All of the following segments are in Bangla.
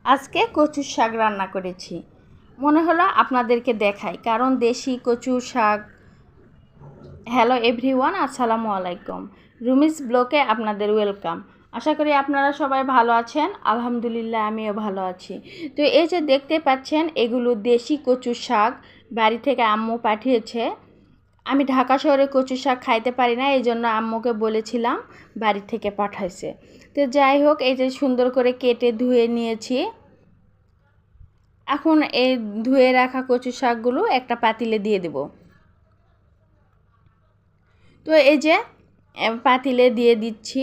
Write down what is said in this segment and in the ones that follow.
আজকে কচুর শাক রান্না করেছি। মনে হলো আপনাদেরকে দেখাই, কারণ দেশি কচুর শাক। হ্যালো এভরিওয়ান, আসসালামু আলাইকুম। রুমিস ব্লগে আপনাদের ওয়েলকাম। আশা করি আপনারা সবাই ভালো আছেন। আলহামদুলিল্লাহ, আমিও ভালো আছি। তো এই যে দেখতে পাচ্ছেন, এগুলো দেশি কচুর শাক, বাড়ি থেকে আম্মু পাঠিয়েছে। আমি ঢাকা শহরে কচু শাক খাইতে পারি না, এই জন্য আম্মুকে বলেছিলাম, বাড়ি থেকে পাঠাইছে। তো যাই হোক, এই যে সুন্দর করে কেটে ধুয়ে নিয়েছি। এখন এই ধুয়ে রাখা কচু শাকগুলো একটা পাতিলে দিয়ে দেব। তো এই যে পাতিলে দিয়ে দিচ্ছি।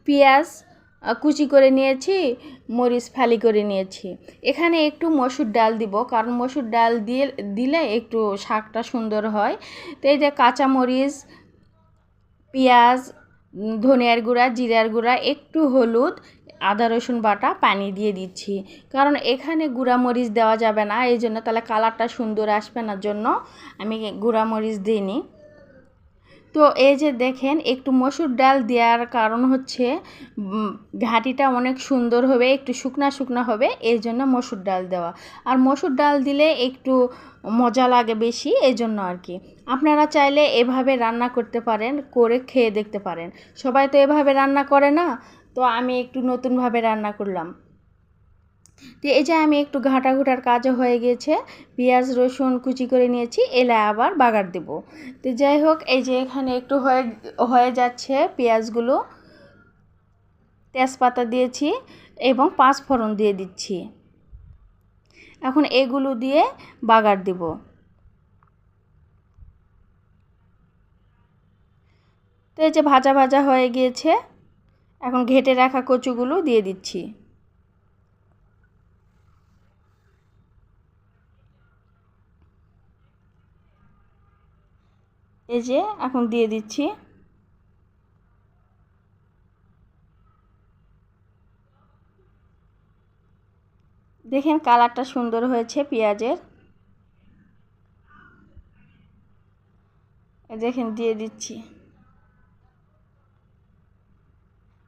পেঁয়াজ কুচি করে নিয়েছি, মরিচ ফালি করে নিয়েছি। এখানে একটু মসুর ডাল দিব, কারণ মসুর ডাল দিলে একটু শাকটা সুন্দর হয়। তো এই যে কাঁচা মরিচ, পেঁয়াজ, ধনিয়ার গুঁড়া, জিরার গুঁড়া, একটু হলুদ, আদা রসুন বাটা, পানি দিয়ে দিচ্ছি। কারণ এখানে গুঁড়া মরিচ দেওয়া যাবে না, এই জন্য তাহলে কালারটা সুন্দর আসবে না জন্য আমি গুঁড়া মরিচ দিইনি। তো এই যে দেখেন, একটু মসুর ডাল দেওয়ার কারণ হচ্ছে ঘাটিটা অনেক সুন্দর হবে, একটু শুকনা শুকনা হবে, এই জন্য মসুর ডাল দেওয়া। আর মসুর ডাল দিলে একটু মজা লাগে বেশি, এই জন্য আর কি। আপনারা চাইলে এভাবে রান্না করতে পারেন, করে খেয়ে দেখতে পারেন। সবাই তো এভাবে রান্না করে না, তো আমি একটু নতুনভাবে রান্না করলাম। তো এই যে আমি একটু ঘাটাঘুটার কাজও হয়ে গেছে, পেঁয়াজ রসুন কুচি করে নিয়েছি, এলে আবার বাগার দেব। তো যাই হোক, এই যে এখানে একটু হয়ে যাচ্ছে পেঁয়াজগুলো, তেজপাতা দিয়েছি এবং 5 ফোড়ন দিয়ে দিচ্ছি। এখন এগুলো দিয়ে বাগার দেব। তো এই যে ভাজা ভাজা হয়ে গিয়েছে, এখন ঘেটে রাখা কচুগুলো দিয়ে দিচ্ছি। এই যে এখন দিয়ে দিচ্ছি। দেখেন কালারটা সুন্দর হয়েছে পেঁয়াজের। দেখেন দিয়ে দিচ্ছি।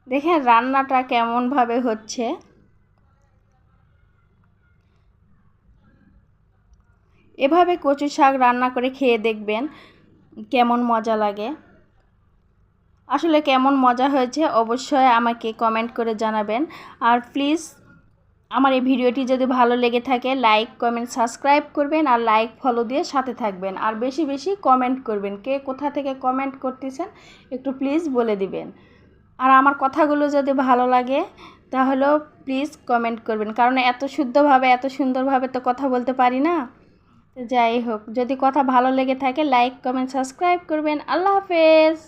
দেখেন রান্নাটা কেমনভাবে হচ্ছে। এভাবে কচু শাক রান্না করে খেয়ে দেখবেন কেমন মজা লাগে। আসলে কেমন মজা হয়েছে অবশ্যই আমাকে কমেন্ট করে জানাবেন। আর প্লিজ আমার এই ভিডিওটি যদি ভালো লেগে থাকে, লাইক কমেন্ট সাবস্ক্রাইব করবেন, আর লাইক ফলো দিয়ে সাথে থাকবেন, আর বেশি বেশি কমেন্ট করবেন। কে কোথা থেকে কমেন্ট করতেছেন একটু প্লিজ বলে দিবেন। আর আমার কথাগুলো যদি ভালো লাগে তাহলেও প্লিজ কমেন্ট করবেন, কারণ এত শুদ্ধভাবে এত সুন্দরভাবে তো কথা বলতে পারি না। তো যাই হোক, যদি কথা ভালো লেগে থাকে লাইক কমেন্ট সাবস্ক্রাইব করবেন। আল্লাহ হাফেজ।